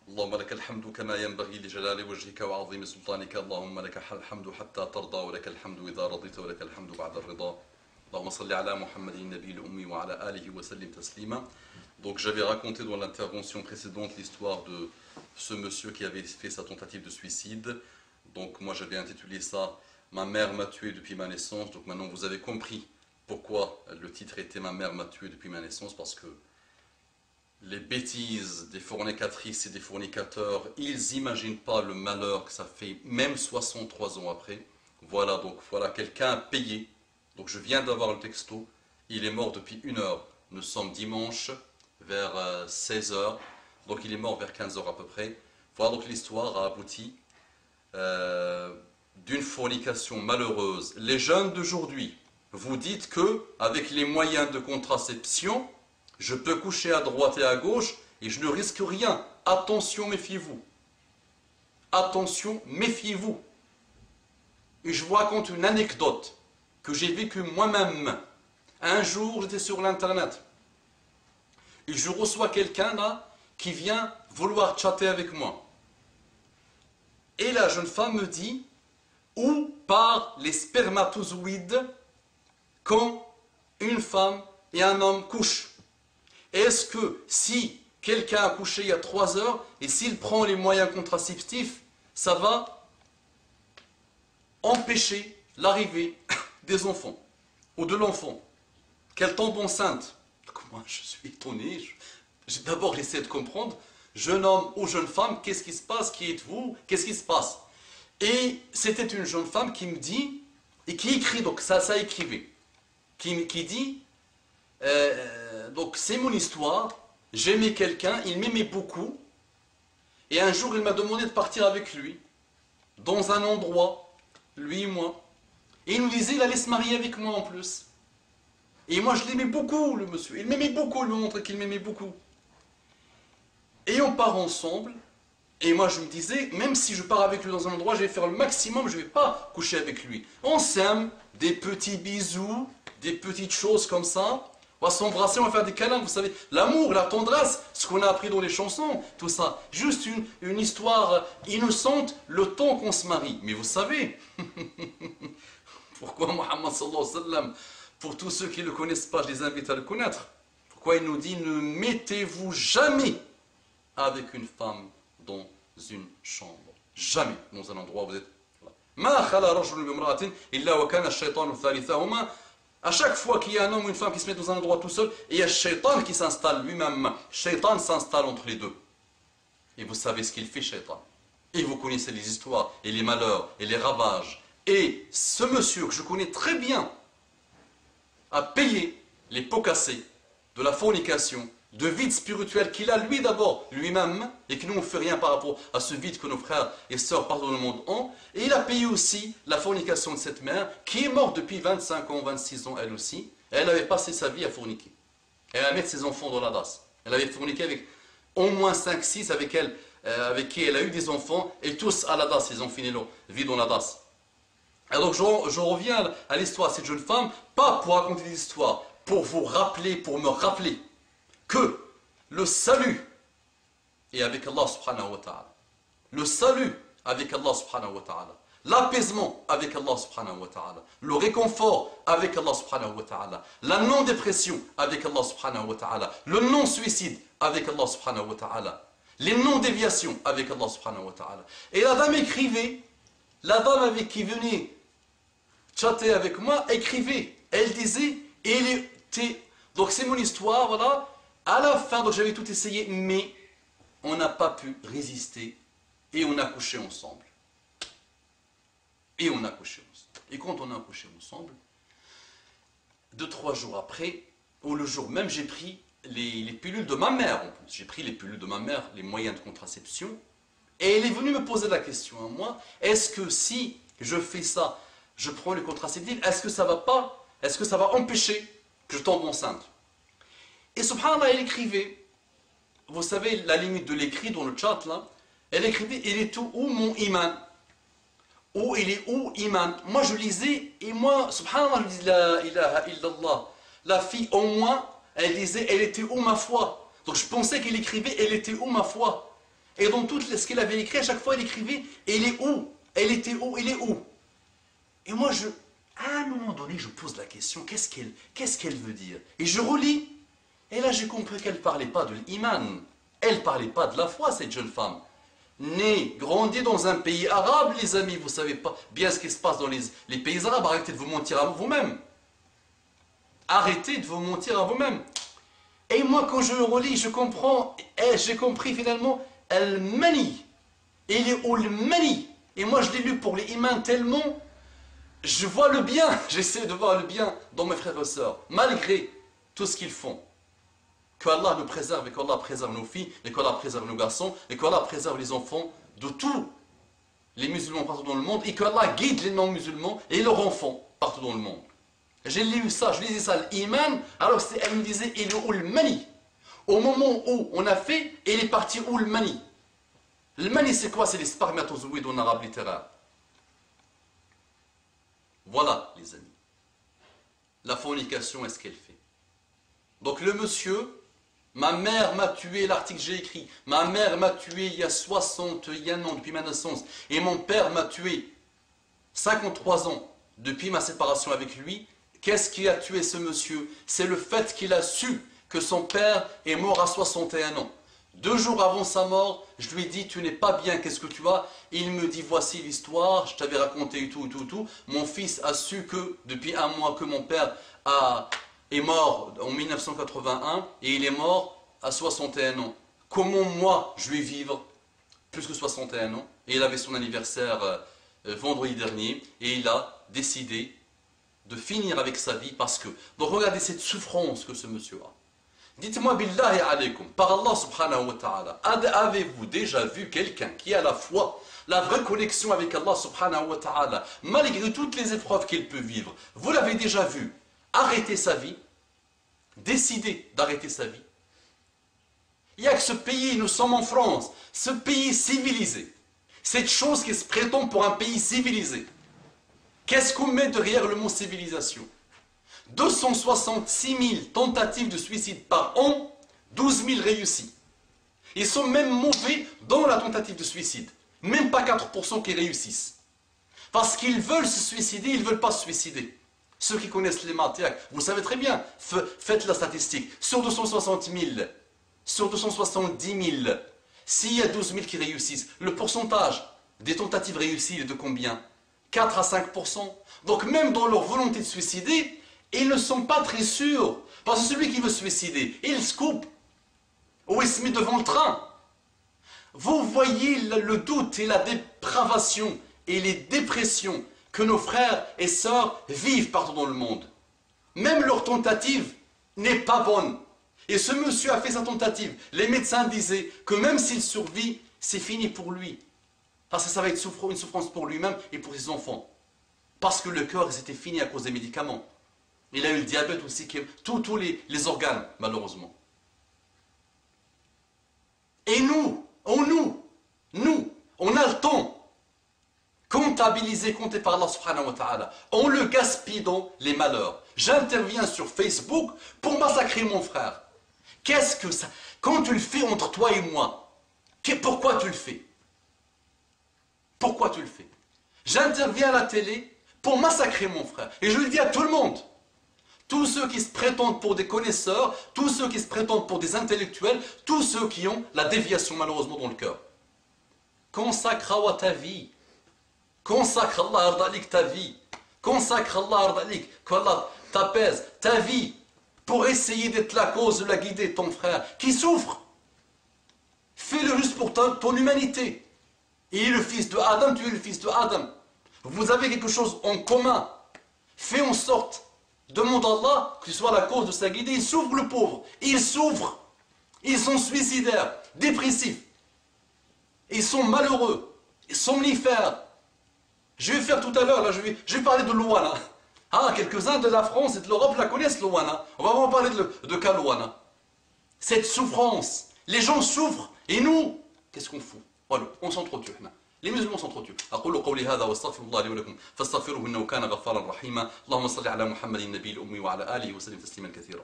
اللهم لك الحمد كما ينبغي لجلال وجهك وعظيم سلطانك اللهم لك الحمد حتى ترضى ولك الحمد إذا رضيت ولك الحمد بعد الرضا اللهم صل على محمد النبي الأمي وعلى آله وسلم تسليما. Donc j'avais raconté dans l'intervention précédente l'histoire de ce monsieur qui avait fait sa tentative de suicide. Donc moi j'avais intitulé ça « Ma mère m'a tué depuis ma naissance ». Donc maintenant vous avez compris pourquoi le titre était « Ma mère m'a tué depuis ma naissance » parce que les bêtises des fornicatrices et des fornicateurs, ils n'imaginent pas le malheur que ça fait, même 63 ans après. Voilà, donc voilà, quelqu'un a payé. Donc je viens d'avoir le texto, il est mort depuis 1 heure. Nous sommes dimanche, vers 16 heures, donc il est mort vers 15 heures à peu près. Voilà, donc l'histoire a abouti d'une fornication malheureuse. Les jeunes d'aujourd'hui, vous dites que avec les moyens de contraception, je peux coucher à droite et à gauche et je ne risque rien. Attention, méfiez-vous. Attention, méfiez-vous. Et je vous raconte une anecdote que j'ai vécue moi-même. Un jour, j'étais sur l'internet et je reçois quelqu'un là qui vient vouloir chatter avec moi. Et la jeune femme me dit où partent les spermatozoïdes quand une femme et un homme couchent. Est-ce que si quelqu'un a couché il y a 3 heures et s'il prend les moyens contraceptifs, ça va empêcher l'arrivée des enfants ou de l'enfant, qu'elle tombe enceinte? Donc moi je suis étonné, j'ai d'abord essayé de comprendre, jeune homme ou jeune femme, qu'est-ce qui se passe, qui êtes-vous, qu'est-ce qui se passe? Et c'était une jeune femme qui me dit, et qui écrit, donc ça écrivait, qui dit, donc c'est mon histoire, j'aimais quelqu'un, il m'aimait beaucoup, et un jour il m'a demandé de partir avec lui, dans un endroit, lui et moi, et il nous disait il allait se marier avec moi en plus. Et moi je l'aimais beaucoup le monsieur, il m'aimait beaucoup, il me montrait qu'il m'aimait beaucoup. Et on part ensemble, et moi je me disais, même si je pars avec lui dans un endroit, je vais faire le maximum, je ne vais pas coucher avec lui. On s'aime, des petits bisous, des petites choses comme ça, on va s'embrasser, on va faire des câlins, vous savez, l'amour, la tendresse, ce qu'on a appris dans les chansons, tout ça. Juste une histoire innocente, le temps qu'on se marie. Mais vous savez, pourquoi Mohammed sallallahu alayhi wa sallam, pour tous ceux qui ne le connaissent pas, je les invite à le connaître, pourquoi il nous dit, ne mettez-vous jamais avec une femme dans une chambre. Jamais dans un endroit où vous êtes. À chaque fois qu'il y a un homme ou une femme qui se met dans un endroit tout seul, et il y a Shaitan qui s'installe lui-même. Shaitan s'installe entre les deux. Et vous savez ce qu'il fait, Shaitan. Et vous connaissez les histoires, et les malheurs, et les ravages. Et ce monsieur que je connais très bien a payé les pots cassés de la fornication, de vide spirituel qu'il a lui d'abord, lui-même, et que nous on ne fait rien par rapport à ce vide que nos frères et sœurs partout dans le monde ont. Et il a payé aussi la fornication de cette mère, qui est morte depuis 25 ans, 26 ans elle aussi. Et elle avait passé sa vie à forniquer. Elle a mettre ses enfants dans la DAS. Elle avait forniqué avec au moins 5-6 avec qui elle a eu des enfants, et tous à la DAS, ils ont fini leur vie dans la DAS. Et donc je reviens à l'histoire de cette jeune femme, pas pour raconter des histoires, pour vous rappeler, pour me rappeler que le salut est avec Allah subhanahu wa ta'ala. Le salut avec Allah subhanahu wa ta'ala. L'apaisement avec Allah subhanahu wa ta'ala. Le réconfort avec Allah subhanahu wa ta'ala. La non-dépression avec Allah subhanahu wa ta'ala. Le non-suicide avec Allah subhanahu wa ta'ala. Les non-déviations avec Allah subhanahu wa ta'ala. Et la dame écrivait, la dame avec qui venait chatter avec moi, écrivait. Elle disait, elle était... Donc c'est mon histoire, voilà. À la fin, donc j'avais tout essayé, mais on n'a pas pu résister et on a couché ensemble. Et on a couché ensemble. Et quand on a couché ensemble, 2-3 jours après, ou le jour même, j'ai pris les pilules de ma mère en plus. J'ai pris les pilules de ma mère, les moyens de contraception, et elle est venue me poser la question à moi, est-ce que si je fais ça, je prends les contraceptifs, est-ce que ça va empêcher que je tombe enceinte? Et subhanallah, elle écrivait, vous savez la limite de l'écrit dans le chat là, elle écrivait, il est où mon iman? Où il est où iman? Moi je lisais, et moi, subhanallah, je disais la ilaha illallah. La fille au moins, elle disait, elle était où ma foi? Donc je pensais qu'elle écrivait, elle était où ma foi? Et dans tout ce qu'il avait écrit, à chaque fois il écrivait, elle est où? Elle était où? Elle est où? Et moi, à un moment donné, je pose la question, qu'est-ce qu'elle veut dire? Et je relis. Et là, j'ai compris qu'elle ne parlait pas de l'iman. Elle ne parlait pas de la foi, cette jeune femme. Née, grandie dans un pays arabe, les amis, vous ne savez pas bien ce qui se passe dans les pays arabes. Arrêtez de vous mentir à vous-même. Arrêtez de vous mentir à vous-même. Et moi, quand je le relis, je comprends, et j'ai compris finalement, Al-Mani. Il est où le Mani? Et moi, je l'ai lu pour les imams tellement, je vois le bien, j'essaie de voir le bien dans mes frères et sœurs, malgré tout ce qu'ils font. Que Allah nous préserve et qu'Allah préserve nos filles, et qu'Allah préserve nos garçons, et qu'Allah préserve les enfants de tous les musulmans partout dans le monde, et qu'Allah guide les non-musulmans et leurs enfants partout dans le monde. J'ai lu ça, je lisais ça, l'iman, alors elle me disait, il est où le mani? Au moment où on a fait, il est parti où le mani? Le mani, c'est quoi? C'est les spermatozoïdes en arabe littéraire. Voilà, les amis. La fornication, est-ce qu'elle fait? Donc le monsieur, ma mère m'a tué, l'article que j'ai écrit, ma mère m'a tué il y a 61 ans depuis ma naissance, et mon père m'a tué 53 ans depuis ma séparation avec lui. Qu'est-ce qui a tué ce monsieur? C'est le fait qu'il a su que son père est mort à 61 ans. 2 jours avant sa mort, je lui ai dit, tu n'es pas bien, qu'est-ce que tu as? Il me dit, voici l'histoire, je t'avais raconté tout. Mon fils a su que, depuis 1 mois, que mon père est mort en 1981, et il est mort à 61 ans. Comment moi, je vais vivre plus que 61 ans? Et il avait son anniversaire vendredi dernier, et il a décidé de finir avec sa vie parce que... Donc regardez cette souffrance que ce monsieur a. Dites-moi, billahi alaykum, par Allah subhanahu wa ta'ala, avez-vous déjà vu quelqu'un qui a la foi, la vraie connexion avec Allah subhanahu wa ta'ala, malgré toutes les épreuves qu'il peut vivre? Vous l'avez déjà vu arrêter sa vie, décider d'arrêter sa vie? Il n'y a que ce pays, nous sommes en France, ce pays civilisé, cette chose qui se prétend pour un pays civilisé. Qu'est-ce qu'on met derrière le mot civilisation? 266 000 tentatives de suicide par an, 12 000 réussies. Ils sont même mauvais dans la tentative de suicide. Même pas 4% qui réussissent. Parce qu'ils veulent se suicider, ils ne veulent pas se suicider. Ceux qui connaissent les matières, vous savez très bien, faites la statistique. Sur 260 000, sur 270 000, s'il y a 12 000 qui réussissent, le pourcentage des tentatives réussies est de combien? 4 à 5%. Donc même dans leur volonté de suicider, ils ne sont pas très sûrs. Parce que celui qui veut se suicider, il se coupe. Ou il se met devant le train. Vous voyez le doute et la dépravation et les dépressions que nos frères et sœurs vivent partout dans le monde. Même leur tentative n'est pas bonne. Et ce monsieur a fait sa tentative. Les médecins disaient que même s'il survit, c'est fini pour lui. Parce que ça va être une souffrance pour lui-même et pour ses enfants. Parce que le cœur, c'était fini à cause des médicaments. Il a eu le diabète aussi, tous les organes, malheureusement. Et nous, on a le temps. Comptabilisé, compté par Allah subhanahu wa ta'ala. On le gaspille dans les malheurs. J'interviens sur Facebook pour massacrer mon frère. Qu'est-ce que ça... Quand tu le fais entre toi et moi, pourquoi tu le fais? Pourquoi tu le fais? J'interviens à la télé pour massacrer mon frère. Et je le dis à tout le monde. Tous ceux qui se prétendent pour des connaisseurs, tous ceux qui se prétendent pour des intellectuels, tous ceux qui ont la déviation malheureusement dans le cœur. Consacre à ta vie. Consacre Allah ardalik ta vie. Consacre Allah ardalik, qu'Allah t'apaise ta vie pour essayer d'être la cause de la guider ton frère qui souffre. Fais-le juste pour ton humanité. Il est le fils de Adam, tu es le fils de Adam. Vous avez quelque chose en commun. Fais en sorte, demande à Allah que ce soit la cause de sa guidée. Il souffre le pauvre. Il souffre. Ils sont suicidaires, dépressifs. Ils sont malheureux, somnifères. Je vais faire tout à l'heure, là, je vais parler de Louana. Ah, quelques-uns de la France et de l'Europe la connaissent, Louana. On va vraiment parler de cas Louana. Cette souffrance, les gens souffrent. Et nous, qu'est-ce qu'on fout? Voilà, on s'entretue. Les musulmans s'entretuent. أقول قولي هذا واستغفر الله لي ولكم فاستغفروه إنه كان غفارا رحيما اللهم صل على محمد النبي الأمي وعلى آله وسلم تسليما كثيرا.